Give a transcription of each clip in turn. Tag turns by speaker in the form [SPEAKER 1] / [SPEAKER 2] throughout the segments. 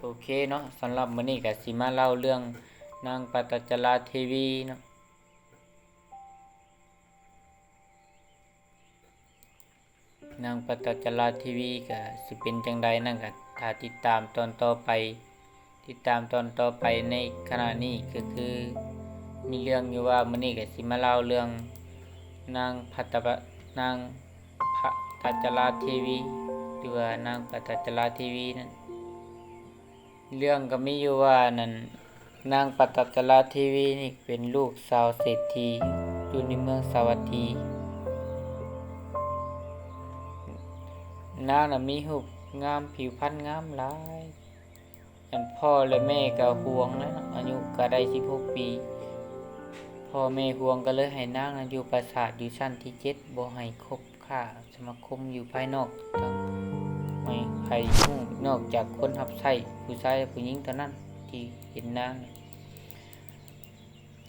[SPEAKER 1] โอเคเนาะสำหรับมื้อนี้ก็สิมาเล่าเรื่องนางปตจราเทวีเนาะนางปตจราเทวีก็สิเป็นจังใดนั่นก็ถ้าติดตามตอนต่อไปติดตามตอนต่อไปในขณะนี้ก็คือมีเรื่องอยู่ว่ามื้อนี้ก็สิมาเล่าเรื่องนางนางปตจราเทวีหรือว่านางปตจราเทวีนั่นเรื่องก็มีอยู่ว่านั่นนางปตจราเทวีนี่เป็นลูกสาวเศรษฐีอยู่ในเมืองสาวัตถีนางน่ะมีรูปงามผิวพรรณงามหลายอันพ่อและแม่ก็ห่วงนะอายุก็ได้16ปีพ่อแม่ห่วงก็เลยให้นางนั้นอยู่ปราสาทอยู่ชั้นที่7บ่ให้คบค้าสมาคมอยู่ภายนอกทั้งไม่ใครฮู้นอกจากคนรับใช้ผู้ชายและผู้หญิงเท่านั้นที่เห็นนาง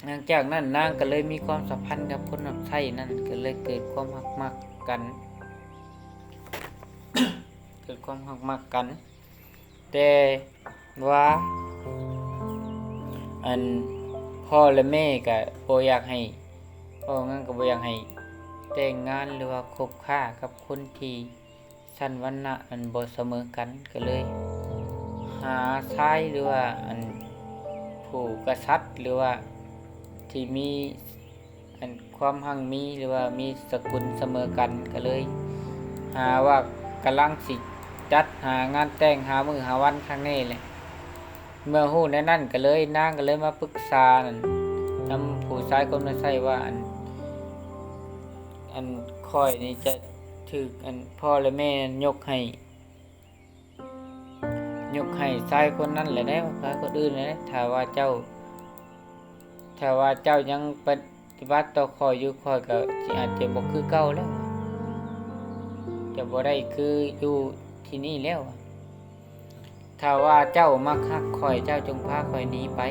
[SPEAKER 1] หลังจากนั้นนางก็เลยมีความสัมพันธ์กับคนรับใช้นั่นก็เลยเกิดความรักมักกัน เกิดความรักมักกัน แต่ว่าอันพ่อและแม่ก็บ่อยากให้พ่องั้นก็บ่อยากให้แต่งงานหรือว่าคบค้ากับคนที่ชั้นวรรณะอันบ่เสมอกันก็เลยหาชายหรือว่าอันผู้กษัตริย์หรือว่าที่มีอันความหั่งมีหรือว่ามีสกุลเสมอกันก็เลยหาว่ากำลังสิจัดหางานแต่งหามื้อหาวันข้างนี้แหละเมื่อฮู้ในนั้นก็เลยนางก็เลยมาปรึกษานั่นนำผู้ชายคนนั้นใช้ว่าอันค่อยนี่จะถูกอันพ่อและแม่ยกให้ชายคนนั้นแหละได้บ่คนอื่นเลยถ้าว่าเจ้ายังปฏิบัติต่อข้อยอยู่ข้อยก็สิอาจจะบ่คือเก่าแล้วจะบ่ได้คืออยู่ที่นี่แล้วถ้าว่าเจ้ามักฮักข้อยเจ้าจงพาข้อยหนีไป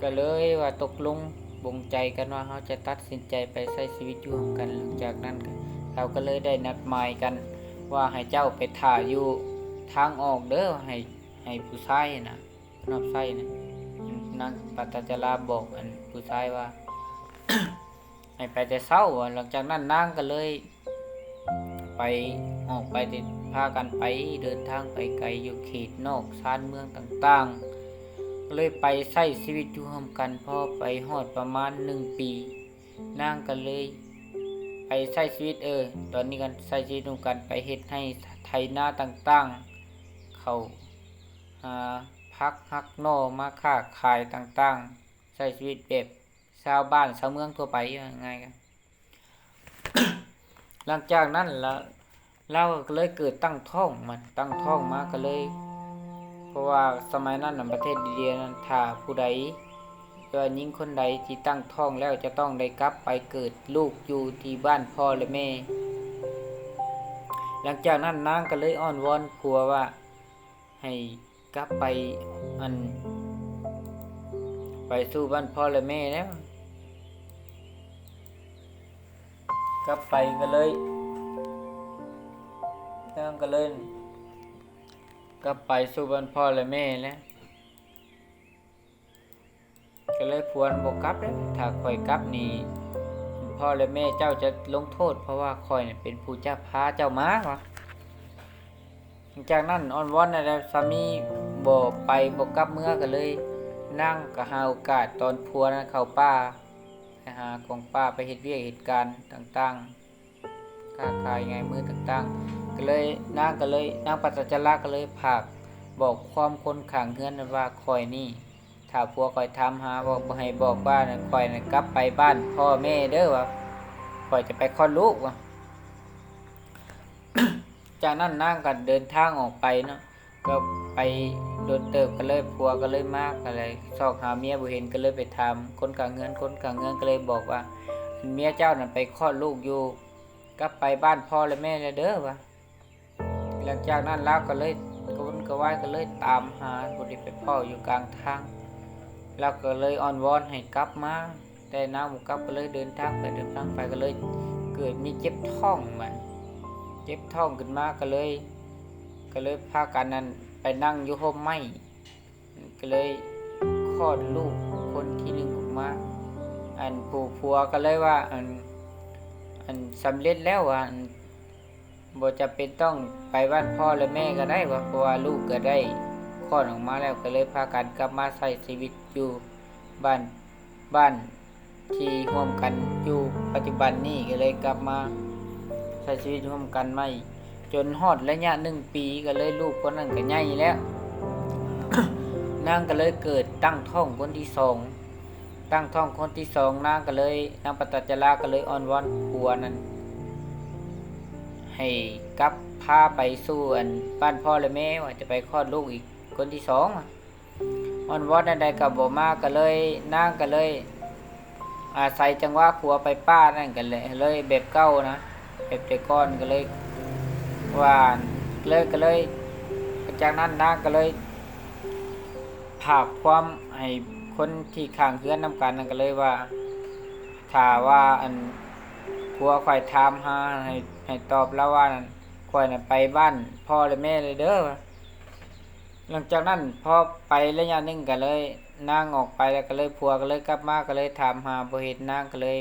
[SPEAKER 1] ก็เลยว่าตกลงบ่งใจกันว่าเราจะตัดสินใจไปใช้ชีวิตอยู่ร่วมกันหลังจากนั้นเราก็เลยได้นัดหมายกันว่าให้เจ้าไปท่าอยู่ทางออกเด้อให้ผู้ชายน่ะรับใช้นะนางปตจราบอกอันผู้ชายว่า ให้ไปแต่เช้าหลังจากนั้นนางก็เลยไปออกไปพากันไปเดินทางไปไกลอยู่เขตนอกชานเมืองต่างๆเลยไปใช้ชีวิตอยู่ร่วมกันพอไปฮอดประมาณ1 ปีนางก็เลยไปใช้ชีวิตตอนนี้กันใช้ชีวิตร่วมกันไปเฮ็ดให้ไถนาต่างๆเขาหาพักฮักโนมาค้าขายต่างๆใช้ชีวิตแบบชาวบ้านชาวเมืองทั่วไปง่ายๆกัน หลังจากนั้นเราก็เลยเกิดตั้งท้องมาก็เลยเพราะว่าสมัยนั้นประเทศอินเดียนั้นถ้าผู้ใดหญิงคนใดที่ตั้งท้องแล้วจะต้องได้กลับไปเกิดลูกอยู่ที่บ้านพ่อและแม่หลังจากนั้นนางก็เลยอ้อนวอนผัวว่าให้กลับไปอันไปสู่บ้านพ่อและแม่แล้วกลับไปก็เลยนางก็เลยกลับไปสู่บ้านพ่อและแม่แล้วก็เลยพวนบ่กลับแล้วถ้าข่อยกลับนี่พ่อและแม่เจ้าจะลงโทษเพราะว่าข่อยน่ะเป็นผู้จะพาเจ้ามาวะหลังจากนั้นอ้อนวอนอะไรสามีบ่ไปบ่กลับเมื่อก็เลยนั่งก็หาโอกาสตอนผัวนั้นเข้าป่าไปหาของป่าไปเฮ็ดเวียกเหตุการณ์ต่างๆค้าขายไงมือต่างๆก็เลยนางปตจราก็เลยพากบอกความคนข้างเฮือนว่าข่อยนี่ถ้าผัวข่อยถามหาบ่ให้บอกว่าข่อยน่ะกลับไปบ้านพ่อแม่เด้อว่าข่อยจะไปคลอดลูกว่า จากนั้นนางก็เดินทางออกไปเนาะก็ไปโดนเติบก็เลยผัวก็เลยมากก็เลยซอกหาเมียบ่เห็นก็เลยไปถามคนกลางเงินก็เลยบอกว่าเมียเจ้านั่นไปคลอดลูกอยู่กลับไปบ้านพ่อและแม่แล้วเด้อว่าหลังจากนั้นแล้วก็เลยกวนกวายก็เลยตามหาบ่ได้ไปพ่ออยู่กลางทางแล้วก็เลยอ้อนวอนให้กลับมาแต่นางบ่กลับก็เลยเดินทางไปก็เลยเกิดมีเจ็บท้องมาเจ็บท้องขึ้นมาก็เลย ก็เลยพากันนั้นไปนั่งอยู่ห่มไม้ก็เลยคลอดลูกคนที่หนึ่งออกมาอันผู้ผัวก็เลยว่าอันสำเร็จแล้วอันบ่จะเป็นต้องไปบ้านพ่อและแม่ก็ได้ว่าเพราะว่าลูกก็ได้คลอดออกมาแล้วก็เลยพากันกลับมาใช้ชีวิตอยู่บ้านบ้านที่ร่วมกันอยู่ปัจจุบันนี้ก็เลยกลับมาใช้ชีวิตร่วมกันใหม่จนฮอดระยะ1 ปีก็เลยลูกคนนั้นก็ใหญ่แล้ว นางก็เลยเกิดตั้งท้องคนที่สองตั้งท้องคนที่สองนางก็เลยนางปตัจจาราก็เลยอ้อนวอนผัวนั้นให้กลับพาไปสู่บ้านพ่อและแม่ว่าจะไปคลอดลูกอีกคนที่สองอ้อนวอนใดๆก็บ่มาก็เลยนางก็เลยอาศัยจังหวะผัวไปป้านั่นกันเลยแบบเก่านะแบบแต่ก่อนก็เลยว่าก็เลยจากนั้นนางก็เลยภาพความให้คนที่ข้างเฮือนนำกันนั่นก็เลยว่าถ้าว่าผัวข่อยถามหาให้ตอบแล้วว่าข่อยน่ะไปบ้านพ่อและแม่เลยเด้อหลังจากนั้นพอไประยะหนึงก็เลยนางออกไปแล้วก็เลยผัวก็เลยกลับมาก็เลยถามหาบ่เห็นนางก็เลย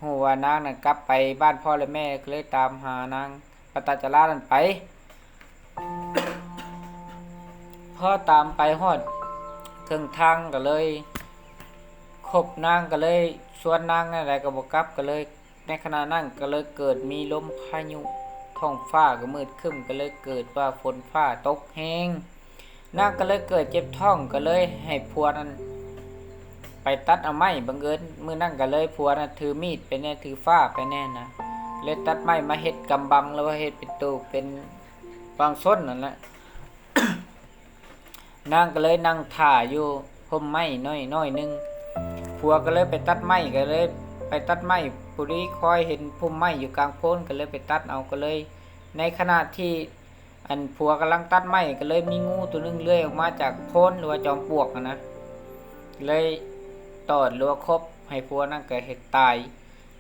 [SPEAKER 1] ฮู้ว่านางน่ะกลับไปบ้านพ่อและแม่ก็เลยตามหานางปตัจจารานั้นไปพอตามไปฮอดถึงทางก็เลยคบนางก็เลยชวนนางอะไรก็บ่กลับก็เลยในขณะนั้นก็เลยเกิดมีลมพายุท้องฟ้าก็มืดครึ้มก็เลยเกิดว่าฝนฟ้าตกแห้งนางก็เลยเกิดเจ็บท้องก็เลยให้ผัวนั้นไปตัดเอาไม้บังเอิญมื้อนั้นก็เลยผัวนั้นถือมีดไปแน่ถือฟ้าไปแน่นะเลยตัดไม้มาเฮ็ดกำบังแล้วว่าเฮ็ดเป็นตู้เป็นบางส้นนั่นแหละ นางก็เลยนั่งท่าอยู่ห่มไม้น้อยนึงผัวก็เลยไปตัดไม้ก็เลยไปตัดไม้ผู้นี้คอยเห็นพุ่มไม้อยู่กลางโพ้นก็เลยไปตัดเอาก็เลยในขณะที่ผัวกำลังตัดไม้ก็เลยมีงูตัวนึงเลื้อยออกมาจากโพ้นหรือว่าจอมปลวกนะเลยตอดหรือว่าคบให้ผัวนั่นเกิดเหตุตาย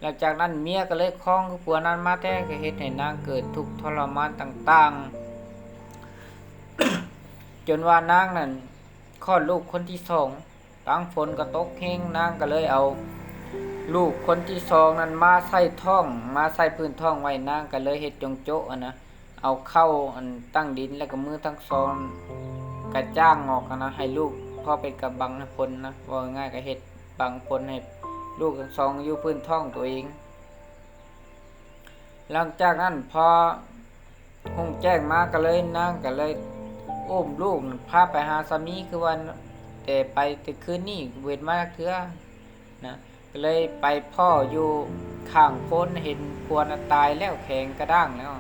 [SPEAKER 1] หลังจากนั้นเมียก็เลยคล้องผัวนั้นมาแท้ก็เฮ็ดให้นางเกิดทุกข์ทรมานต่างๆ จนว่านางนั้นคลอดลูกคนที่สองตั้งฝนก็ตกแห้งนางก็เลยเอาลูกคนที่สองนั้นมาใส่ท้องมาใส่พื้นท้องไว้นางก็เลยเฮ็ดจงโจ๊ะนะเอาเข้าตั้งดินแล้วก็มือทั้งสองกระจ้างออกนะให้ลูกพอเป็นกับบังพลนะว่าง่ายก็เฮ็ดบังพลให้ลูกทั้งสองอยู่พื้นท้องตัวเองหลังจากนั้นพอหุ่งแจ้งมาก็เลยนางก็เลยอุ้มลูกพาไปหาสามีคือวันแต่ไปแต่คืนนี้เวทมาเถื่อนะก็เลยไปพ่ออยู่ข้างโพ้นเห็นผัวน่ะตายแล้วแข็งกระด้างแล้ว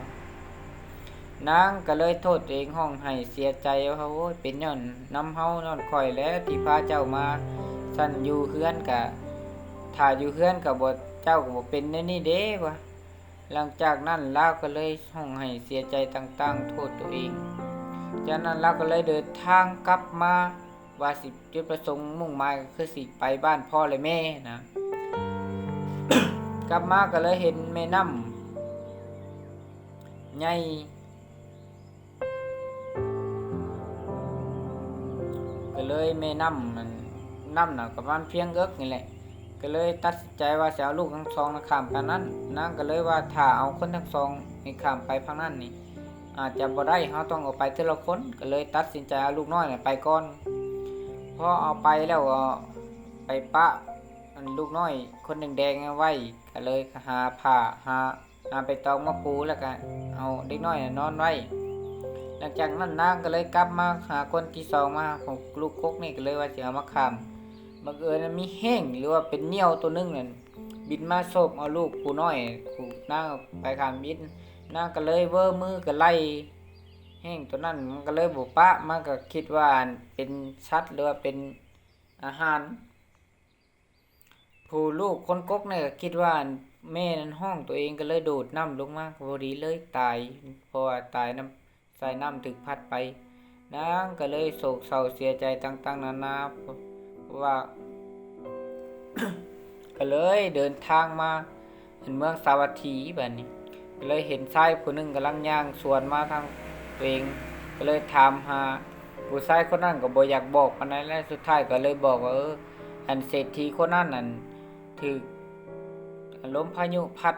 [SPEAKER 1] นางก็เลยโทษตัวเองห้องให้เสียใจว่าโอ้ยเป็นย้อนน้ำเฮานอนคอยแล้วที่พาเจ้ามาสั่นอยู่เฮือนกะถ้าอยู่เฮือนกับบ่เจ้าก็บ่เป็นแน่นี่เด้วะหลังจากนั้นลาวก็เลยห้องให้เสียใจต่างๆโทษตัวเองจากนั้นเราก็เลยเดินทางกลับมาว่าสิจุดประสงค์มุ่งหมายก็คือสิไปบ้านพ่อและแม่นะ กลับมาก็เลยเห็นแม่น้ำใหญ่ก็เลยแม่น้ำน่ะประมาณเพียงเอิกนี่แหละก็เลยตัดสินใจว่าจะเอาลูกทั้งสองข้ามไปนั้นนางก็เลยว่าถ้าเอาคนทั้งสองให้ข้ามไปพังนั้นนี่อาจจะบ่ได้เขาต้องเอาไปทีละคนก็เลยตัดสินใจเอาลูกน้อยไปก่อนพอเอาไปแล้วก็ไปปะลูกน้อยคนแดงๆไว้ก็เลยหาผ้าหาไปตองมาปูแล้วก็เอาเด็กน้อยนอนไว้หลังจากนั้นนางก็เลยกลับมาหาคนที่สองมาของลูกกกนี่ก็เลยว่าจะเอามาข้ามบังเอิญมีแห้งหรือว่าเป็นเหนี่ยวตัวนึงนั่นบินมาโซบเอาลูกผู้น้อยผู้นางไปข้ามบินนางก็เลยเว้อมือก็ไล่แห้งตัวนั้นมันก็เลยบุปะมันก็คิดว่าเป็นสัตว์หรือว่าเป็นอาหารผู้ลูกคนกกเนี่ยก็คิดว่าแม่นั้นห้องตัวเองก็เลยโดดน้ำลงมาพอดีเลยตายเพราะว่าตายน้ำใส่น้ำถึกพัดไปนางก็เลยโศกเศร้าเสียใจต่างๆนานาเพราะว่า ก็เลยเดินทางมาเมืองสาวัตถีแบบนี้ก็เลยเห็นชายผู้หนึ่งกำลังย่างสวนมาทาง ตัวเองก็เลยถามหาผู้ชายคนนั้นก็บ่อยากบอกปานใดแล้วสุดท้ายก็เลยบอกว่าอันเศรษฐีคนนั้นนั่นถูกลมพายุพัด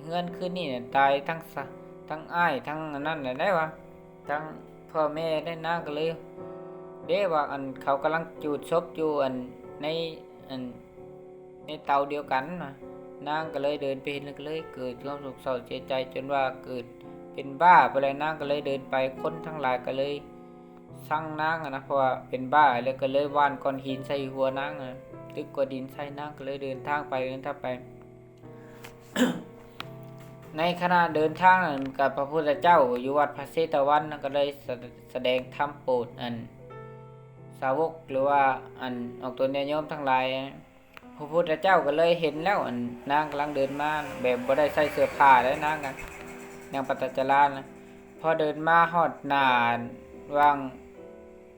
[SPEAKER 1] เฮือนคืนนี้น่ะตายทั้งอ้ายทั้งอันนั้นน่ะได้ว่าทั้งพ่อแม่ได้นางก็เลยเด้ว่าอันเขากำลังจูดศพอยู่ในอันในเตาเดียวกันน่ะนางก็เลยเดินไปเห็นแล้วก็เลยเกิดความโศกเศร้าเสียใจจนว่าเกิดเป็นบ้าไปเลยนางก็เลยเดินไปคนทั้งหลายก็เลยสั่งนางนะเพราะว่าเป็นบ้าแล้วก็เลยว่านก้อนหินใส่หัวนางตึกกว่าดินใส่นางก็เลยเดินทางไป ในขณะเดินทางนั้นกับพระพุทธเจ้าอยู่วัดพระเชตวันนั้นก็ได้แสดงธรรมโปรดสาวกหรือว่าออกตัวโยมทั้งหลายพระพุทธเจ้าก็เลยเห็นแล้วนางกำลังเดินมาแบบบ่ได้ใส่เสื้อผ้าได้นางกันนางปตัจจารานะพอเดินมาฮอดหน้าวาง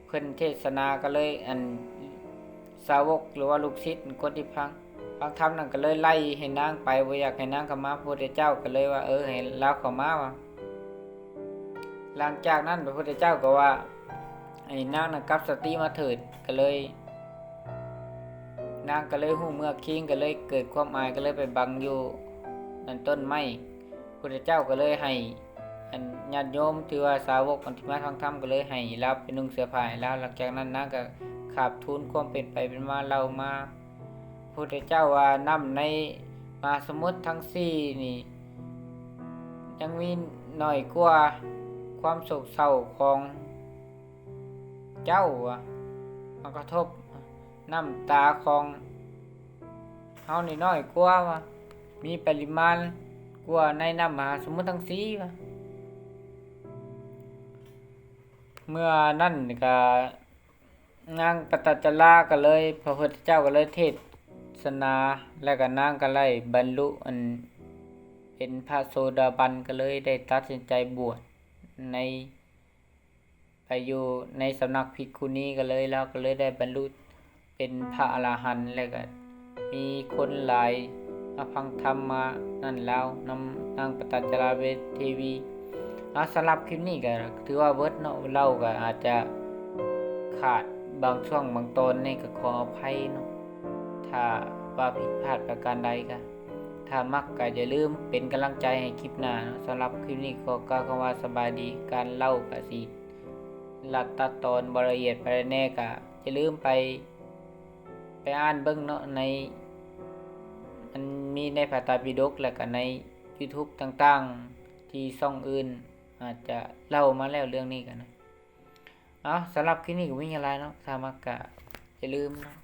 [SPEAKER 1] เพิ่นเทศนาก็เลยสาวกหรือว่าลูกศิษย์คนที่ฟังธรรมนั่นก็เลยไล่ให้นางไปบ่อยากให้นางเข้ามาพระพุทธเจ้าก็เลยว่าให้ลาเข้ามาว่าหลังจากนั้นพระพุทธเจ้าก็ว่าให้นางกลับสติมาเถิดก็เลยนางก็เลยหูเมื่อคิงก็เลยเกิดความอายก็เลยไปบังอยู่ต้นไม้พระพุทธเจ้าก็เลยให้ญาติโยมที่ว่าสาวกที่มาฟังธรรมก็เลยให้รับไปนุ่งเสื้อผ้าแล้วหลังจากนั้นนางก็ขาบทูลความเป็นไปเป็นมาเล่ามาพระพุทธเจ้าว่าน้ำในมหาสมุทรทั้งสี่นี่ยังมีหน่อยกว่าความโศกเศร้าของเจ้ามันกระทบน้ำตาของเฮานี่น้อยกว่ามีปริมาณกว่าในน้ำมหาสมุทรทั้งสี่เมื่อนั่นก็นางปตัจจาราก็เลยพระพุทธเจ้าก็เลยเทศนาแล้วก็นางก็เลยบรรลุเป็นพระโสดาบันก็เลยได้ตัดสินใจบวชไปอยู่ในสำนักภิกขุณีก็เลยแล้วก็เลยได้บรรลุเป็นพระอรหันต์แล้วก็มีคนหลายมาฟังธรรมมานั่นแล้วนำนางปตัจจาราเวทีวีสำหรับคลิปนี้ก็ถือว่าเวิร์ดเนาะเล่าก็อาจจะขาดบางช่วงบางตอนนี่ก็ขออภัยเนาะถ้าว่าผิดพลาดประการใดก็ถ้ามักก็อย่าลืมเป็นกำลังใจให้คลิปหน้าเนาะสำหรับคลิปนี้ก็กล่าวคำว่าสบายดีการเล่าก็สิลัดตัดตอนบ่ละเอียดไปแน่ก็อย่าลืมไปอ่านเบิ่งเนาะในมันมีในพระไตรปิฎกแล้วก็ใน YouTube ต่างๆที่ช่องอื่นอาจจะเล่ามาแล้วเรื่องนี้กันนะสำหรับคลิปนี้ก็มีอะไรเนาะถ้ามักก็อย่าลืมเนาะ